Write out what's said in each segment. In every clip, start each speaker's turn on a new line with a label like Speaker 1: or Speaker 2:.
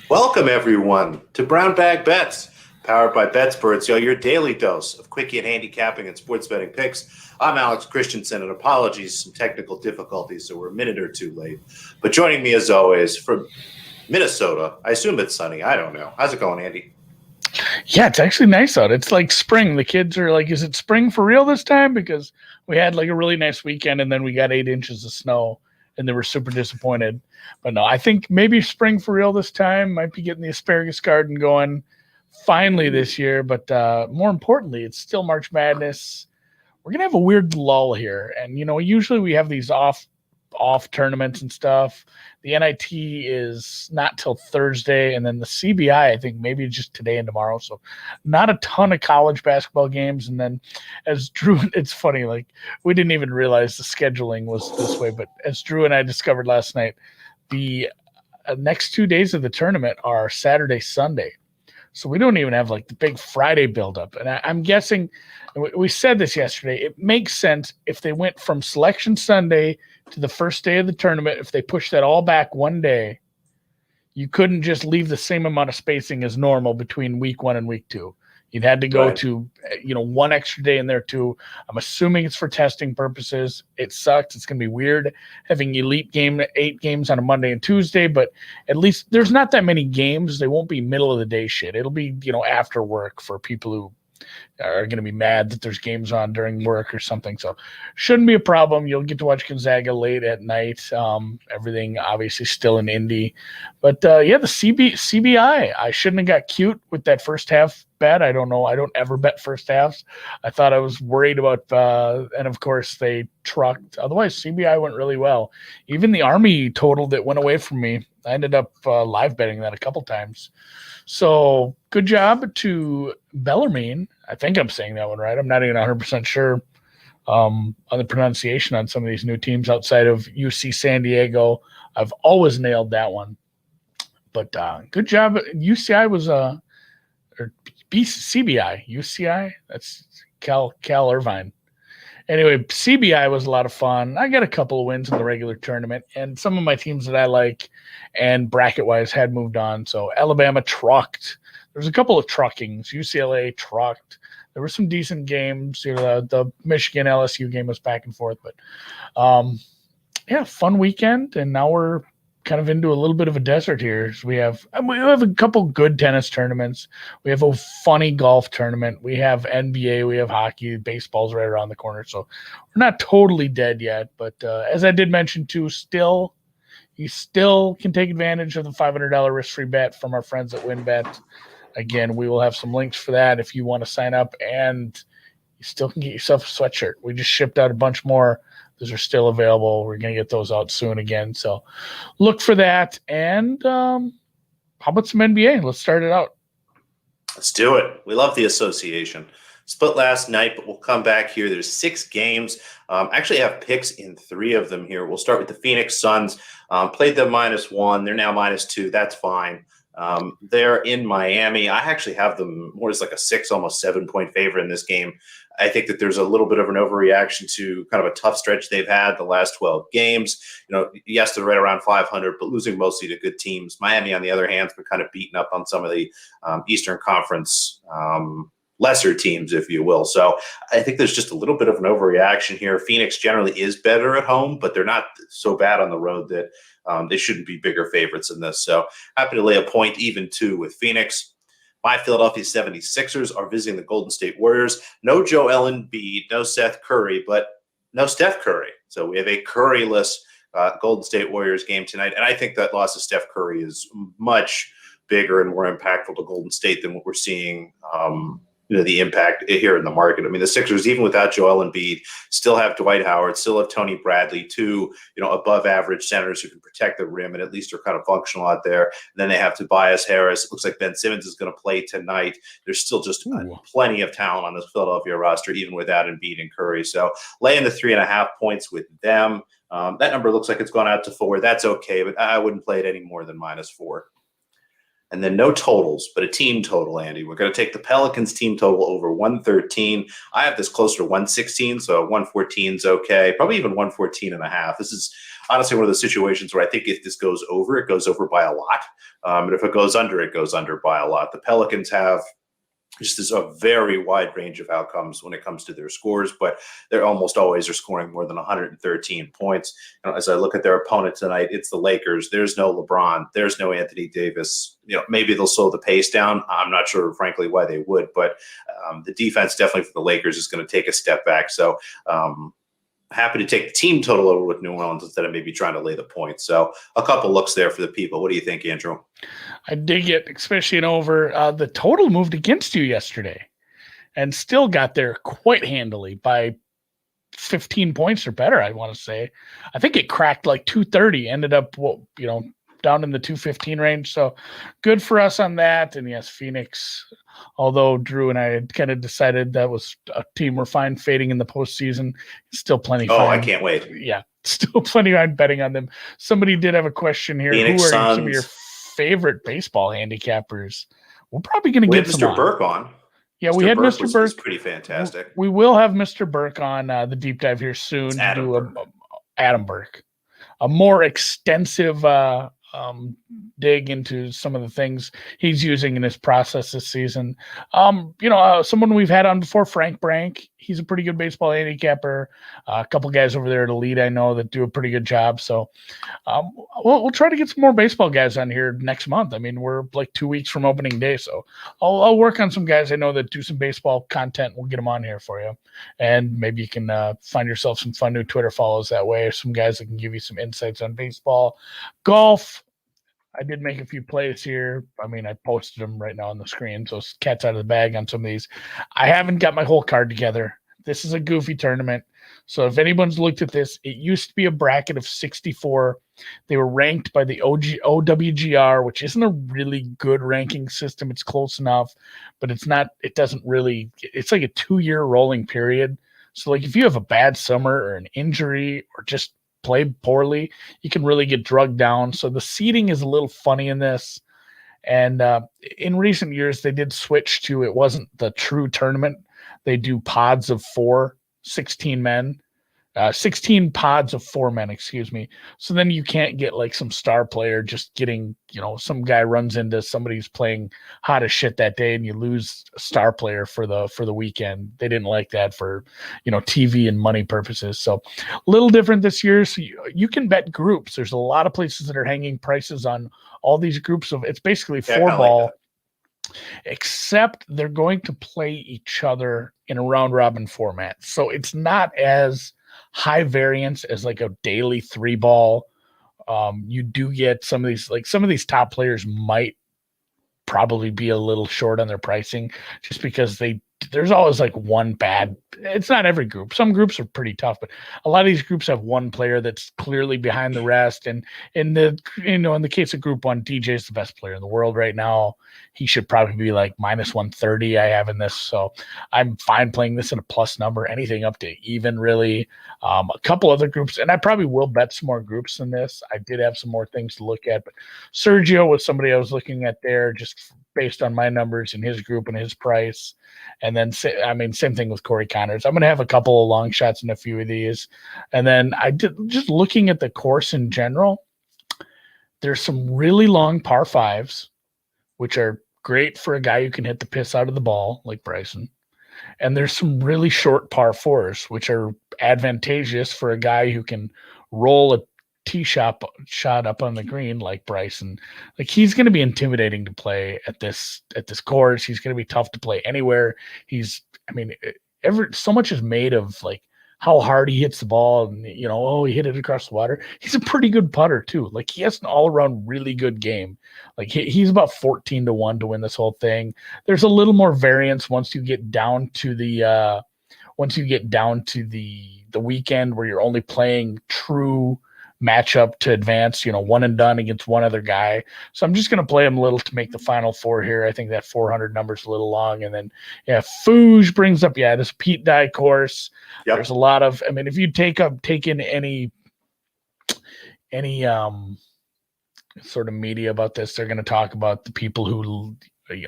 Speaker 1: Welcome, everyone, to Brown Bag Bets, powered by BetSperts, your daily dose of quickie and handicapping and sports betting picks. I'm Alex Christensen, and apologies, some technical difficulties, so we're a minute or two late. But joining me, as always, from Minnesota, I assume it's sunny. I don't know. How's it going, Andy?
Speaker 2: Yeah, it's actually nice out. It's like spring. The kids are like, is it spring for real this time? Because we had like a really nice weekend and then we got 8 inches of snow and they were super disappointed. But no, I think maybe spring for real this time. Might be getting the asparagus garden going finally this year. But more importantly, it's still March Madness. We're going to have a weird lull here. And, usually we have these off tournaments and stuff. The NIT is not till Thursday, and then the CBI, I think maybe just today and tomorrow. So not a ton of college basketball games. And then as Drew, it's funny, like we didn't even realize the scheduling was this way, but as Drew and I discovered last night, the next 2 days of the tournament are Saturday, Sunday. So we don't even have like the big Friday buildup. And I'm guessing, we said this yesterday, it makes sense if they went from Selection Sunday to the first day of the tournament. If they pushed that all back one day, you couldn't just leave the same amount of spacing as normal between week one and week two. You'd had to go to, one extra day in there too. I'm assuming it's for testing purposes. It sucks. It's going to be weird having 8 games on a Monday and Tuesday, but at least there's not that many games. They won't be middle of the day shit. It'll be, after work for people who are going to be mad that there's games on during work or something. So shouldn't be a problem. You'll get to watch Gonzaga late at night. Everything obviously still in Indy. But the CBI, I shouldn't have got cute with that first half bet. I don't know. I don't ever bet first halves. I thought I was worried about, and of course they trucked. Otherwise, CBI went really well. Even the Army total that went away from me, I ended up live betting that a couple times. So good job to Bellarmine. I think I'm saying that one right. I'm not even 100% sure on the pronunciation on some of these new teams outside of UC San Diego. I've always nailed that one. But good job. UCI was or CBI. UCI? That's Cal Irvine. Anyway, CBI was a lot of fun. I got a couple of wins in the regular tournament, and some of my teams that I like and bracket-wise had moved on. So Alabama trucked. There was a couple of truckings. UCLA trucked. There were some decent games. The Michigan LSU game was back and forth. But, fun weekend, and now we're kind of into a little bit of a desert here. So we have a couple good tennis tournaments. We have a funny golf tournament. We have NBA. We have hockey. Baseball's right around the corner. So we're not totally dead yet. But as I did mention too, you still can take advantage of the $500 risk-free bet from our friends at WinBet. Again, we will have some links for that if you want to sign up, and you still can get yourself a sweatshirt. We just shipped out a bunch more. Those are still available. We're going to get those out soon again. So look for that. And how about some NBA? Let's start it out.
Speaker 1: Let's do it. We love the association. Split last night, but we'll come back here. There's 6 games. Actually, I have picks in 3 of them here. We'll start with the Phoenix Suns. Played them -1. They're now -2. That's fine. They're in Miami. I actually have them more as like a 6, almost 7-point favorite in this game. I think that there's a little bit of an overreaction to kind of a tough stretch they've had the last 12 games. Yes, they're right around 500, but losing mostly to good teams. Miami, on the other hand, has been kind of beaten up on some of the Eastern Conference lesser teams, if you will. So I think there's just a little bit of an overreaction here. Phoenix generally is better at home, but they're not so bad on the road that they shouldn't be bigger favorites in this. So happy to lay a point even 2 with Phoenix. My Philadelphia 76ers are visiting the Golden State Warriors. No Joel Embiid, no Seth Curry, but no Steph Curry. So we have a Curry-less Golden State Warriors game tonight. And I think that loss of Steph Curry is much bigger and more impactful to Golden State than what we're seeing the impact here in the market. I mean, the Sixers, even without Joel Embiid, still have Dwight Howard, still have Tony Bradley, 2 above average centers who can protect the rim and at least are kind of functional out there. And then they have Tobias Harris. It looks like Ben Simmons is going to play tonight. There's still just plenty of talent on this Philadelphia roster, even without Embiid and Curry. So laying the 3.5 points with them. That number looks like it's gone out to 4. That's okay, but I wouldn't play it any more than -4. And then no totals, but a team total, Andy. We're going to take the Pelicans team total over 113. I have this closer to 116, so 114 is okay. Probably even 114.5. This is honestly one of those situations where I think if this goes over, it goes over by a lot. And if it goes under, it goes under by a lot. The Pelicans have just is a very wide range of outcomes when it comes to their scores, but they're almost always are scoring more than 113 points. As I look at their opponent tonight, it's the Lakers. There's no LeBron. There's no Anthony Davis. Maybe they'll slow the pace down. I'm not sure, frankly, why they would, but the defense definitely for the Lakers is going to take a step back. So happy to take the team total over with New Orleans instead of maybe trying to lay the points. So a couple looks there for the people. What do you think, Andrew?
Speaker 2: I dig it, especially in over. The total moved against you yesterday and still got there quite handily by 15 points or better, I want to say. I think it cracked like 230, ended up, down in the 215 range. So good for us on that. And yes, Phoenix, although Drew and I had kind of decided that was a team we're fine fading in the postseason, still plenty fine.
Speaker 1: Oh, I can't wait.
Speaker 2: Yeah, still plenty fine betting on them. Somebody did have a question here.
Speaker 1: Phoenix
Speaker 2: Who are
Speaker 1: Suns.
Speaker 2: Some of your favorite baseball handicappers? We're probably going to get
Speaker 1: Mr. Burke on.
Speaker 2: Yeah, we had Mr. Burke.
Speaker 1: Pretty fantastic.
Speaker 2: We will have Mr. Burke on the deep dive here soon to do Adam Burke, a more extensive dig into some of the things he's using in his process this season. Someone we've had on before, Frank Brank. He's a pretty good baseball handicapper. A couple guys over there at Elite I know that do a pretty good job. So we'll try to get some more baseball guys on here next month. I mean, we're like 2 weeks from opening day, so I'll work on some guys I know that do some baseball content. We'll get them on here for you, and maybe you can find yourself some fun new Twitter follows that way, or some guys that can give you some insights on baseball. Golf, I did make a few plays here. I mean, I posted them right now on the screen, so cat's out of the bag on some of these. I haven't got my whole card together. This is a goofy tournament. So if anyone's looked at this, it used to be a bracket of 64. They were ranked by the OWGR, which isn't a really good ranking system. It's close enough, but it's not, it doesn't really, it's like a 2-year rolling period. So like if you have a bad summer or an injury or just play poorly, you can really get drugged down. So the seeding is a little funny in this. And in recent years, they did switch to, it wasn't the true tournament. They do pods of 16 men, 16 pods of 4 men, excuse me. So then you can't get like some star player just getting, some guy runs into somebody who's playing hot as shit that day and you lose a star player for the weekend. They didn't like that for, TV and money purposes. So a little different this year. So you can bet groups. There's a lot of places that are hanging prices on all these groups of, it's basically 4-ball. Like, except they're going to play each other in a round robin format. So it's not as high variance as like a daily 3-ball. You do get some of these top players might probably be a little short on their pricing just because there's always like one bad. It's not every group. Some groups are pretty tough, but a lot of these groups have one player that's clearly behind the rest. And in the case of Group 1, DJ is the best player in the world right now. He should probably be like minus 130 I have in this. So I'm fine playing this in a plus number, anything up to even really. A couple other groups, and I probably will bet some more groups than this. I did have some more things to look at, but Sergio was somebody I was looking at there just based on my numbers in his group and his price. And then, same thing with Corey Connors. I'm going to have a couple of long shots in a few of these. And then I did just looking at the course in general. There's some really long par 5s, which are great for a guy who can hit the piss out of the ball like Bryson. And there's some really short par 4s, which are advantageous for a guy who can roll a tee shot up on the green like Bryson. Like he's going to be intimidating to play at this course. He's going to be tough to play anywhere. So much is made of like how hard he hits the ball and he hit it across the water. He's a pretty good putter too. Like he has an all around really good game. Like he's about 14-1 to win this whole thing. There's a little more variance once you get down to the weekend where you're only playing true matchup to advance, one and done against one other guy. So I'm just going to play him a little to make the final 4 here. I think that 400 number is a little long. And then, Fooj brings up, this Pete Dye course. Yep. There's a lot of, if you take in any sort of media about this, they're going to talk about the people who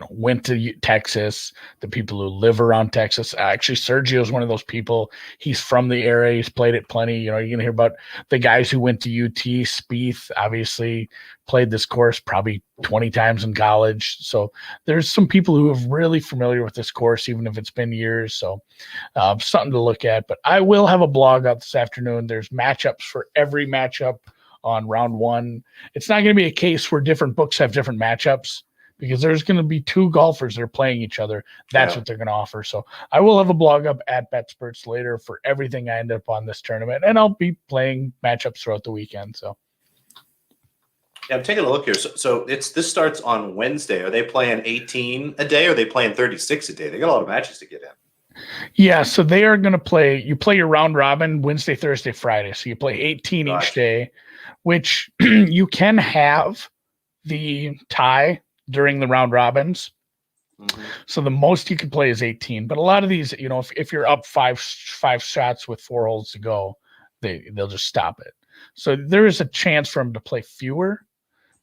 Speaker 2: went to Texas, the people who live around Texas. Actually, Sergio is one of those people. He's from the area. He's played it plenty. You're going to hear about the guys who went to UT. Spieth obviously played this course probably 20 times in college. So there's some people who are really familiar with this course, even if it's been years. So something to look at. But I will have a blog out this afternoon. There's matchups for every matchup on round one. It's not going to be a case where different books have different matchups, because there's going to be two golfers that are playing each other. That's what they're going to offer. So I will have a blog up at BetSperts later for everything I end up on this tournament, and I'll be playing matchups throughout the weekend. So
Speaker 1: yeah, I'm taking a look here. So this starts on Wednesday. Are they playing 18 a day, or are they playing 36 a day? They got a lot of matches to get in.
Speaker 2: Yeah, so they are going to play. You play your round robin Wednesday, Thursday, Friday. So you play 18 each day, which you can have the tie during the round robins. Mm-hmm. So the most you can play is 18. But a lot of these, if you're up five shots with 4 holes to go, they'll just stop it. So there is a chance for them to play fewer,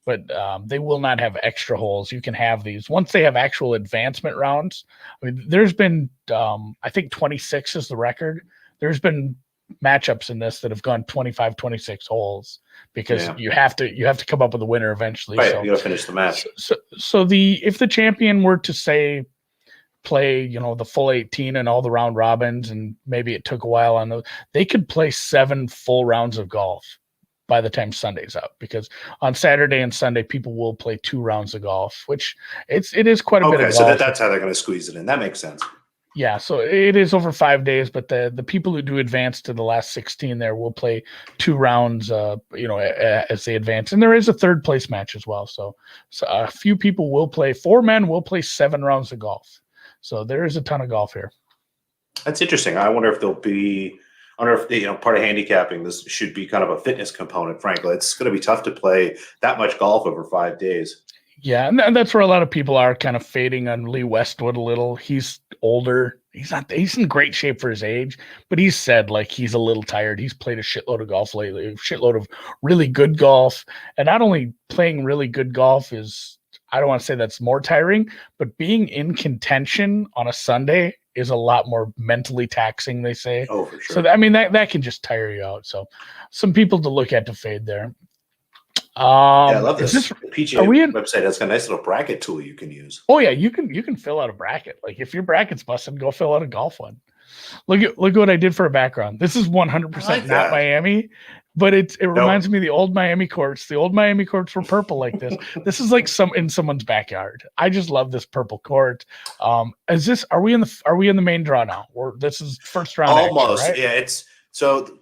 Speaker 2: but they will not have extra holes. You can have these once they have actual advancement rounds. I mean, there's been I think 26 is the record. There's been matchups in this that have gone 25, 26 holes, because you have to come up with a winner eventually.
Speaker 1: Right,
Speaker 2: so
Speaker 1: you got to finish the match.
Speaker 2: So if the champion were to say play, the full 18 and all the round robins, and maybe it took a while on those, they could play 7 full rounds of golf by the time Sunday's up, because on Saturday and Sunday people will play 2 rounds of golf, which it is quite a bit of golf.
Speaker 1: So that's how they're going to squeeze it in. That makes sense.
Speaker 2: Yeah, so it is over 5 days, but the people who do advance to the last 16 there will play 2 rounds, as they advance. And there is a third place match as well. So a few people will play. 4 men will play 7 rounds of golf. So there is a ton of golf here.
Speaker 1: That's interesting. I wonder if part of handicapping, this should be kind of a fitness component, frankly. It's going to be tough to play that much golf over 5 days.
Speaker 2: Yeah, and that's where a lot of people are kind of fading on Lee Westwood a little. He's older. He's in great shape for his age, but he's said he's a little tired. He's played a shitload of golf lately, a shitload of really good golf. And not only playing really good golf is, I don't want to say that's more tiring, but being in contention on a Sunday is a lot more mentally taxing, they say.
Speaker 1: Oh, for sure.
Speaker 2: So, that can just tire you out. So some people to look at to fade there.
Speaker 1: I love this. The PGA website has got a nice little bracket tool you can use.
Speaker 2: Oh yeah, you can fill out a bracket. Like if your bracket's busted, go fill out a golf one. Look at what I did for a background. This is 100% not Miami, but it reminds me of the old Miami courts. The old Miami courts were purple like this. This is like in someone's backyard. I just love this purple court. Are we in the main draw now? Or this is first round?
Speaker 1: Almost,
Speaker 2: action, right?
Speaker 1: Yeah. It's so.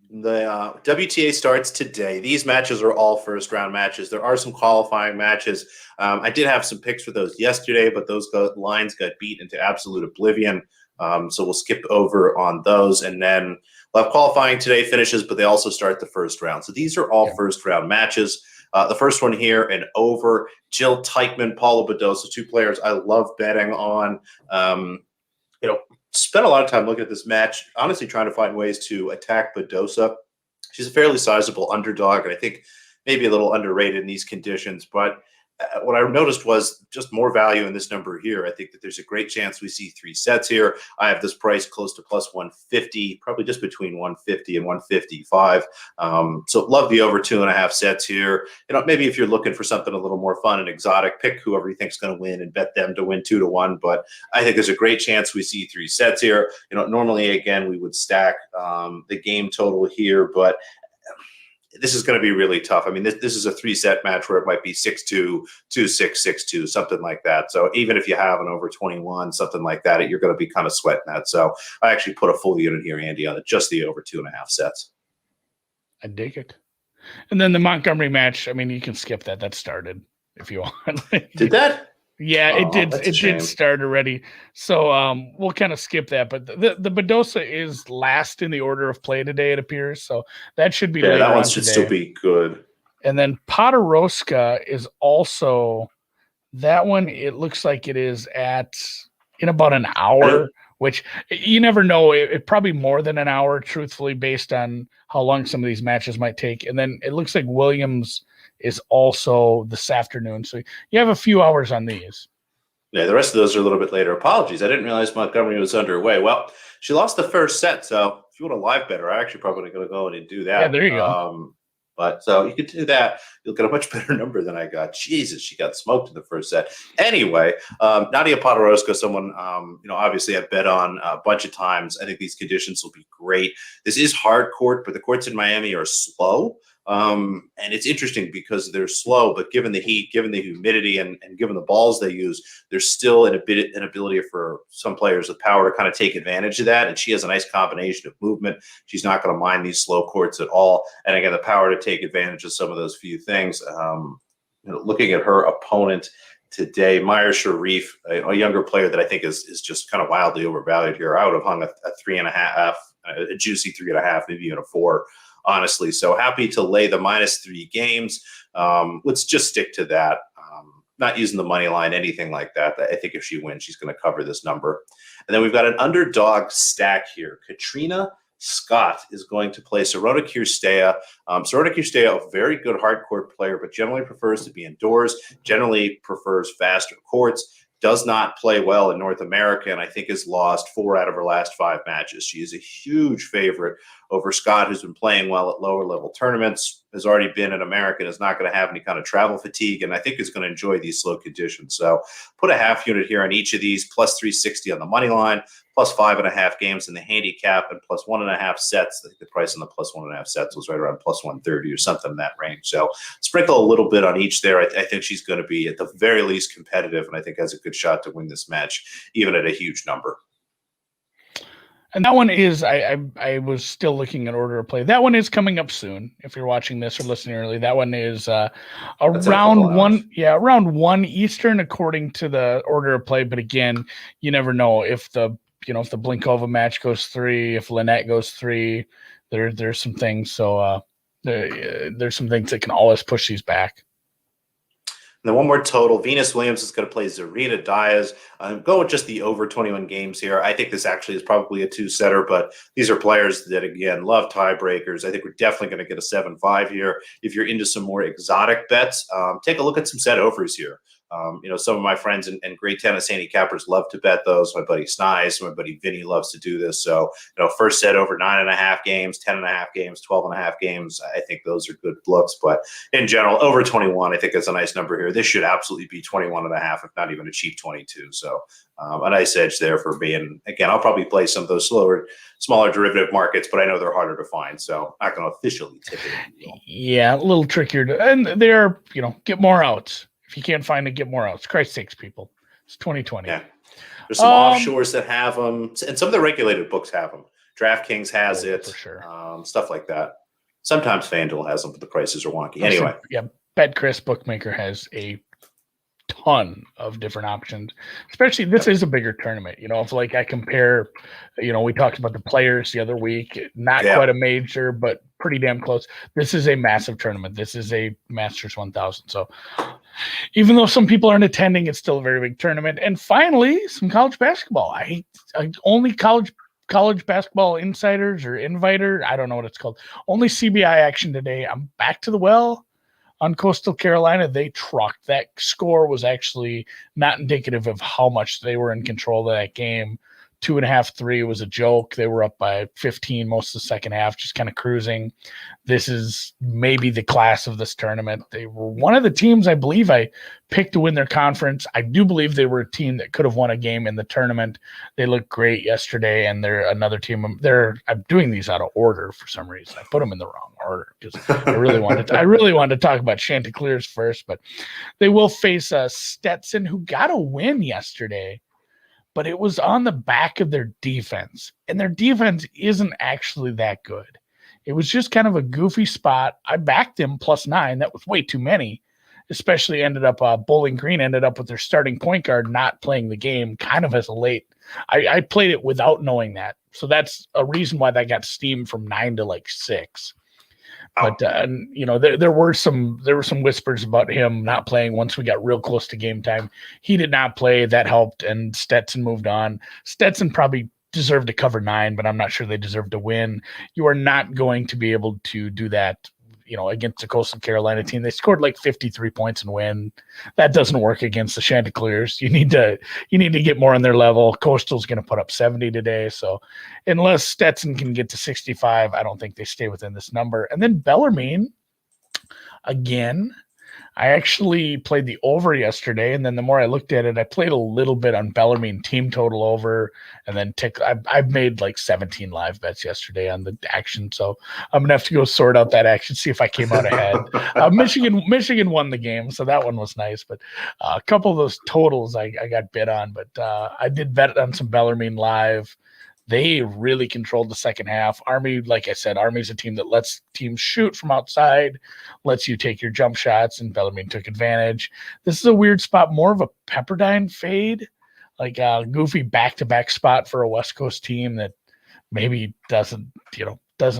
Speaker 1: The WTA starts today. These matches are all first round matches. There are some qualifying matches. I did have some picks for those yesterday, but those lines got beat into absolute oblivion. So we'll skip over on those. And then we'll have qualifying today finishes, but they also start the first round. So these are all first round matches. The first one here, an over. Jill Teichmann, Paula Badosa, 2 players I love betting on. Spent a lot of time looking at this match, honestly trying to find ways to attack Badosa. She's a fairly sizable underdog, and I think maybe a little underrated in these conditions. But what I noticed was just more value in this number here. I think that there's a great chance we see 3 sets here. I have this price close to plus 150, probably just between 150 and 155. So love the over 2.5 sets here. Maybe if you're looking for something a little more fun and exotic, pick whoever you think's going to win and bet them to win 2-1. But I think there's a great chance we see 3 sets here. Normally, again, we would stack the game total here, but this is going to be really tough. I mean, this is a 3-set match where it might be 6-2, 2-6, 6-2, something like that. So even if you have an over 21, something like that, you're going to be kind of sweating that. So I actually put a full unit here, Andy, on just the over 2.5 sets.
Speaker 2: I dig it. And then the Montgomery match, I mean, you can skip that. That started if you want.
Speaker 1: Did that?
Speaker 2: Yeah, it did. It did start already. So we'll kind of skip that. But the Badosa is last in the order of play today, it appears. So that should be
Speaker 1: that one should still be good.
Speaker 2: And then Podoroska is also that one. It looks like it is in about an hour, which you never know. It probably more than an hour, truthfully, based on how long some of these matches might take. And then it looks like Williams is also this afternoon. So you have a few hours on these.
Speaker 1: Yeah, the rest of those are a little bit later. Apologies. I didn't realize Montgomery was underway. Well, she lost the first set, so if you want to live bet her, I actually probably going to go in and do
Speaker 2: Yeah,
Speaker 1: that.
Speaker 2: there you go.
Speaker 1: But so you could do that. You'll get a much better number than I got. Jesus, she got smoked in the first set. Anyway, Nadia Podoroska, someone obviously I've bet on a bunch of times. I think these conditions will be great. This is hard court, but the courts in Miami are slow. And it's interesting because they're slow, but given the heat, given the humidity, and given the balls they use, there's still an ability for some players with power to kind of take advantage of that. And she has a nice combination of movement. She's not going to mind these slow courts at all. And again, the power to take advantage of some of those few things. Looking at her opponent today, Maya Sharif, a younger player that I think is just kind of wildly overvalued here. I would have hung a 3.5, a juicy 3.5, maybe even a 4. Honestly, so happy to lay the -3 games. Let's just stick to that. Not using the money line, anything like that. I think if she wins, she's going to cover this number. And then we've got an underdog stack here. Katrina Scott is going to play Sorona Kirstea. Sorona Kirstea, a very good hardcourt player, but generally prefers to be indoors, generally prefers faster courts. Does not play well in North America, and I think has lost 4 out of her last 5 matches. She is a huge favorite over Scott, who's been playing well at lower level tournaments, has already been in America, and is not going to have any kind of travel fatigue, and I think is going to enjoy these slow conditions. So put a half unit here on each of these, plus 360 on the money line, plus 5.5 games in the handicap, and plus 1.5 sets. I think the price on the plus 1.5 sets was right around plus 130 or something in that range. So sprinkle a little bit on each there. I think she's going to be at the very least competitive, and I think has a good shot to win this match, even at a huge number.
Speaker 2: And that one is, I was still looking at order of play. That one is coming up soon. If you're watching this or listening early, that one is around around 1 Eastern, according to the order of play. But again, you never know if the Blinkova match goes 3, if Lynette goes 3, there's some things. So there's some things that can always push these back.
Speaker 1: And then one more total. Venus Williams is going to play Zarina Diaz. I'm going with just the over 21 games here. I think this actually is probably a 2-setter, but these are players that, again, love tiebreakers. I think we're definitely going to get a 7-5 here. If you're into some more exotic bets, take a look at some set overs here. Some of my friends and great tennis handicappers love to bet those. My buddy Snies, my buddy Vinny loves to do this. So, first set over 9.5 games, 10.5 games, 12.5 gagens. I think those are good looks. But in general, over 21, I think that's a nice number here. This should absolutely be 21.5, if not even a cheap 22. So a nice edge there for being, again, I'll probably play some of those smaller derivative markets, but I know they're harder to find. So I'm not going to officially tip it.
Speaker 2: Yeah, a little trickier. And they're, get more outs. If you can't find it, get more outs. Christ's sakes, people. It's 2020.
Speaker 1: Yeah. There's some offshores that have them, and some of the regulated books have them. DraftKings has it. For sure. Stuff like that. Sometimes FanDuel has them, but the prices are wonky. Anyway.
Speaker 2: Yeah, BetCris Bookmaker has a ton of different options, especially this is a bigger tournament. If I compare, we talked about the Players the other week, not quite a major, but pretty damn close. This is a massive tournament. This is a Masters 1000. So even though some people aren't attending, it's still a very big tournament. And finally, some college basketball. I only college basketball insiders or inviter. I don't know what it's called. Only CBI action today. I'm back to the well. On Coastal Carolina, they trucked. That score was actually not indicative of how much they were in control of that game. 2.5, 3 was a joke. They were up by 15 most of the second half, just kind of cruising. This is maybe the class of this tournament. They were one of the teams I believe I picked to win their conference. I do believe they were a team that could have won a game in the tournament. They looked great yesterday, and they're another team. I'm doing these out of order for some reason. I put them in the wrong order because I really wanted to talk about Chanticleers first, but they will face Stetson, who got a win yesterday. But it was on the back of their defense, and their defense isn't actually that good. It was just kind of a goofy spot. I backed them +9. That was way too many, especially Bowling Green ended up with their starting point guard not playing the game kind of as a late. I played it without knowing that. So that's a reason why that got steamed from 9 to 6. But there were some whispers about him not playing once we got real close to game time. He did not play. That helped, and Stetson moved on. Stetson probably deserved to cover 9, but I'm not sure they deserve to win. You are not going to be able to do that against the Coastal Carolina team. They scored like 53 points and win. That doesn't work against the Chanticleers. You need to get more on their level. Coastal's going to put up 70 today. So unless Stetson can get to 65, I don't think they stay within this number. And then Bellarmine, again, I actually played the over yesterday, and then the more I looked at it, I played a little bit on Bellarmine team total over, and then I've made like 17 live bets yesterday on the action, so I'm gonna have to go sort out that action, see if I came out ahead. Michigan won the game, so that one was nice, but a couple of those totals I got bid on, but I did bet on some Bellarmine live. They really controlled the second half. Army, like I said, Army's a team that lets teams shoot from outside, lets you take your jump shots, and Bellarmine took advantage. This is a weird spot, more of a Pepperdine fade, like a goofy back-to-back spot for a West Coast team that maybe doesn't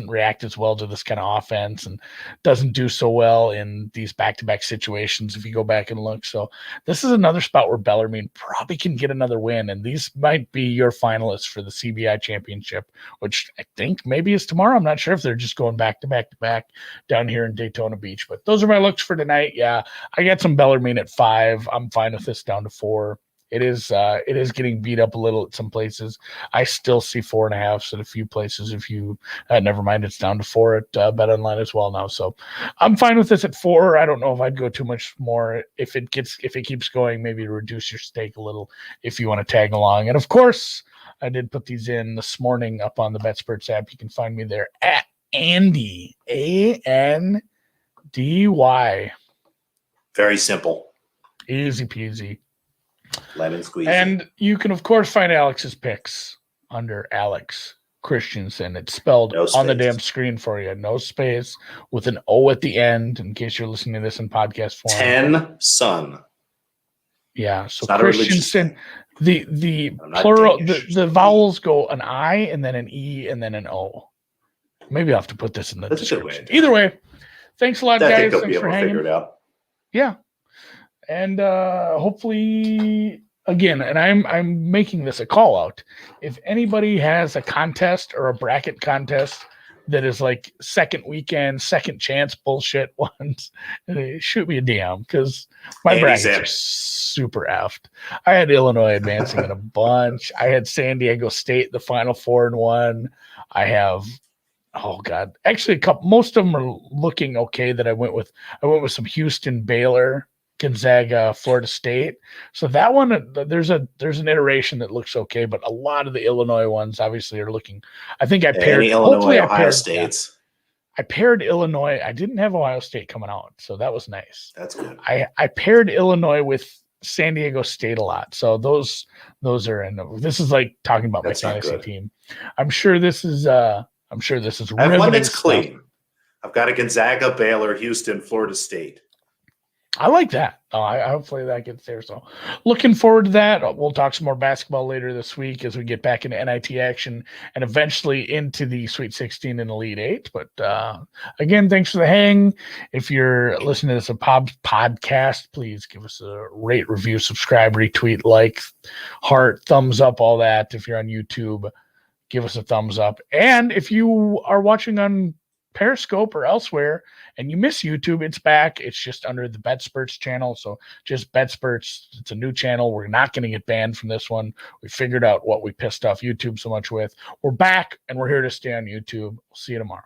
Speaker 2: react as well to this kind of offense and doesn't do so well in these back-to-back situations if you go back and look. So this is another spot where Bellarmine probably can get another win, and these might be your finalists for the CBI championship, which I think maybe is tomorrow. I'm not sure if they're just going back-to-back down here in Daytona Beach, but those are my looks for tonight. Yeah, I got some Bellarmine at 5. I'm fine with this down to 4. It is getting beat up a little at some places. I still see 4.5 at a few places. If you never mind, it's down to 4 at BetOnline as well now. So I'm fine with this at 4. I don't know if I'd go too much more. If it keeps going, maybe reduce your stake a little if you want to tag along. And of course, I did put these in this morning up on the BetSperts app. You can find me there at Andy, Andy.
Speaker 1: Very simple.
Speaker 2: Easy peasy.
Speaker 1: Lemon squeeze.
Speaker 2: And you can, of course, find Alex's picks under Alex Christensen. It's spelled on the damn screen for you. No space, with an O at the end, in case you're listening to this in podcast form.
Speaker 1: 10 son.
Speaker 2: Yeah, so Christensen, the plural, the vowels go an I and then an E and then an O. Maybe I'll have to put this in the description. Either way, thanks a lot, guys. Thanks for hanging.
Speaker 1: Figure it out.
Speaker 2: Yeah. And hopefully, again, and I'm making this a call out. If anybody has a contest or a bracket contest that is like second weekend, second chance bullshit ones, shoot me a DM, because my brackets are super effed. I had Illinois advancing in a bunch. I had San Diego State the Final Four in one. I have, oh God, actually most of them are looking okay that I went with some Houston, Baylor, Gonzaga, Florida State. So that one, there's an iteration that looks okay, but a lot of the Illinois ones obviously are looking. I think I paired
Speaker 1: Illinois, Ohio States.
Speaker 2: I paired Illinois. I didn't have Ohio State coming out, so that was nice.
Speaker 1: That's good.
Speaker 2: I paired Illinois with San Diego State a lot, so those are in. This is like talking about my fantasy team. I'm sure this is. I have
Speaker 1: one that's clean. I've got a Gonzaga, Baylor, Houston, Florida State.
Speaker 2: I like that. Hopefully that gets there. So looking forward to that. We'll talk some more basketball later this week as we get back into NIT action and eventually into the Sweet 16 and Elite 8. But again, thanks for the hang. If you're listening to this podcast, please give us a rate, review, subscribe, retweet, like, heart, thumbs up, all that. If you're on YouTube, give us a thumbs up. And if you are watching on Periscope or elsewhere and you miss YouTube, it's back. It's just under the BetSperts channel. So just BetSperts. It's a new channel. We're not going to get banned from this one. We figured out what we pissed off YouTube so much with. We're back and we're here to stay on YouTube. We'll see you tomorrow.